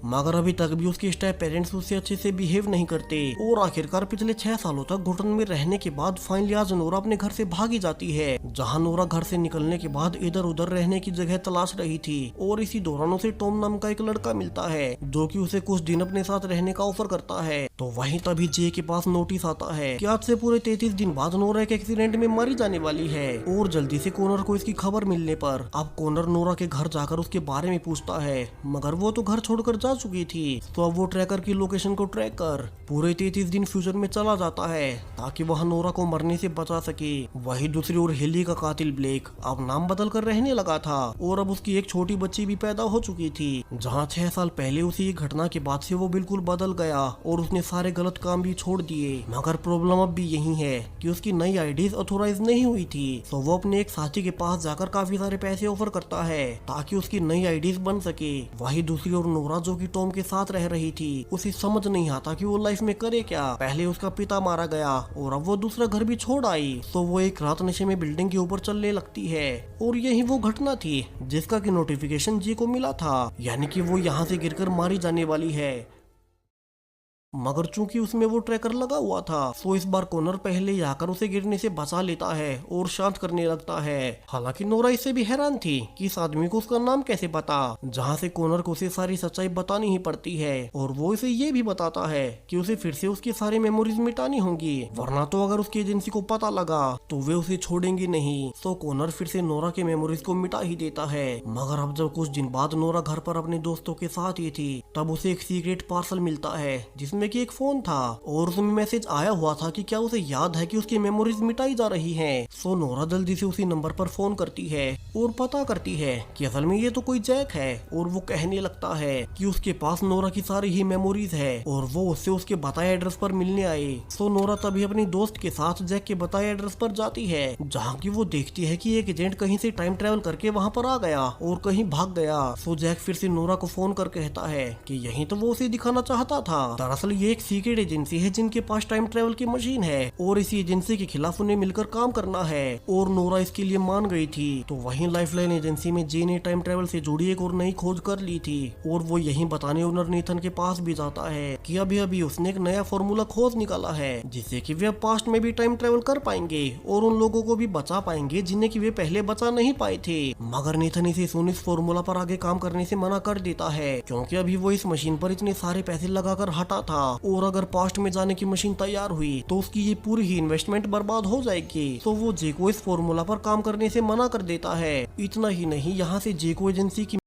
मगर अभी तक भी उसके स्टेप पेरेंट्स उससे अच्छे से बिहेव नहीं करते और आखिरकार पिछले 6 सालों तक घुटन में रहने के बाद फाइनली आज नोरा अपने घर से भागी जाती है, जहाँ नोरा घर से निकलने के बाद इधर उधर रहने की जगह तलाश रही थी और इसी दौरान उसे टॉम नाम का एक लड़का मिलता है जो कि उसे कुछ दिन अपने साथ रहने का ऑफर करता है। तो वहीं तभी जे के पास नोटिस आता है कि आज से पूरे 33 दिन बाद नोरा एक एक्सीडेंट में मारी जाने वाली है और जल्दी से कॉनर को इसकी खबर मिलने पर अब कॉनर नोरा के घर जाकर उसके बारे में पूछता है, मगर वो तो घर छोड़कर जा चुकी थी। तो अब वो ट्रैकर की लोकेशन को ट्रैक कर पूरे 33 दिन फ्यूचर में चला जाता है ताकि वह नोरा को मरने से बचा सके। वही दूसरी ओर हेली का कातिल ब्लेक अब नाम बदल कर रहने लगा था और अब उसकी एक छोटी बच्ची भी पैदा हो चुकी थी, जहाँ 6 साल पहले उसी घटना के बाद से वो बिल्कुल बदल गया और उसने सारे गलत काम भी छोड़ दिए। मगर प्रॉब्लम अब भी यही है कि उसकी नई आईडीज ऑथोराइज नहीं हुई थी, तो वो अपने एक साथी के पास जाकर काफी सारे पैसे ऑफर करता है ताकि उसकी नई आईडीज बन सके। वही दूसरी ओर नोरा जो कि टॉम के साथ रह रही थी, उसे समझ नहीं आता कि वो लाइफ में करे क्या। पहले उसका पिता मारा गया और अब वो दूसरा घर भी छोड़ आई, तो वो एक रात नशे में बिल्डिंग के ऊपर चलने लगती है और यही वो घटना थी जिसका कि नोटिफिकेशन जी को मिला था, यानी कि वो यहाँ से गिरकर मारी जाने वाली है। मगर चूंकि उसमें वो ट्रैकर लगा हुआ था, तो इस बार कॉनर पहले ही आकर उसे गिरने से बचा लेता है और शांत करने लगता है। हालांकि नोरा इससे भी हैरान थी कि इस आदमी को उसका नाम कैसे पता, जहां से कॉनर को उसे सारी सच्चाई बतानी ही पड़ती है और वो इसे ये भी बताता है कि उसे फिर से उसकी सारी मेमोरीज मिटानी होंगी, वरना तो अगर उसकी एजेंसी को पता लगा तो वे उसे छोड़ेंगे नहीं। तो कॉनर फिर से नोरा के मेमोरीज को मिटा ही देता है। मगर अब जब कुछ दिन बाद नोरा घर पर अपने दोस्तों के साथ ही थी, तब उसे एक सीक्रेट पार्सल मिलता है जिसमें कि एक फोन था और उसमें मैसेज आया हुआ था कि क्या उसे याद है कि उसकी मेमोरीज मिटाई जा रही हैं। सो नोरा जल्दी से उसी नंबर पर फोन करती है और पता करती है कि असल में ये तो कोई जैक है और वो कहने लगता है कि उसके पास नोरा की सारी ही मेमोरीज है और वो उससे उसके बताए एड्रेस पर मिलने आए। सो नोरा तभी अपनी दोस्त के साथ जैक के बताए एड्रेस पर जाती है, जहाँ की वो देखती है कि एक एजेंट कहीं से टाइम ट्रेवल करके वहाँ पर आ गया और कहीं भाग गया। सो जैक फिर से नोरा को फोन कर कहता है कि यही तो वो उसे दिखाना चाहता था। दरअसल ये एक सीक्रेट एजेंसी है जिनके पास टाइम ट्रेवल की मशीन है और इसी एजेंसी के खिलाफ उन्हें मिलकर काम करना है और नोरा इसके लिए मान गई थी। तो वहीं लाइफलाइन एजेंसी में जे ने टाइम ट्रेवल से जुड़ी एक और नई खोज कर ली थी और वो यही बताने ओनर नेथन के पास भी जाता है कि अभी अभी उसने एक नया फॉर्मूला खोज निकाला है जिससे कि वे पास्ट में भी टाइम ट्रेवल कर पाएंगे और उन लोगों को भी बचा पाएंगे जिन्हें कि वे पहले बचा नहीं पाए थे। मगर नेथन इसे सुन इस फॉर्मूला पर आगे काम करने से मना कर देता है, क्योंकि अभी वो इस मशीन पर इतने सारे पैसे लगाकर हटा था और अगर पास्ट में जाने की मशीन तैयार हुई तो उसकी ये पूरी ही इन्वेस्टमेंट बर्बाद हो जाएगी। तो वो जे को इस फॉर्मूला पर काम करने से मना कर देता है। इतना ही नहीं, यहाँ से जे को एजेंसी की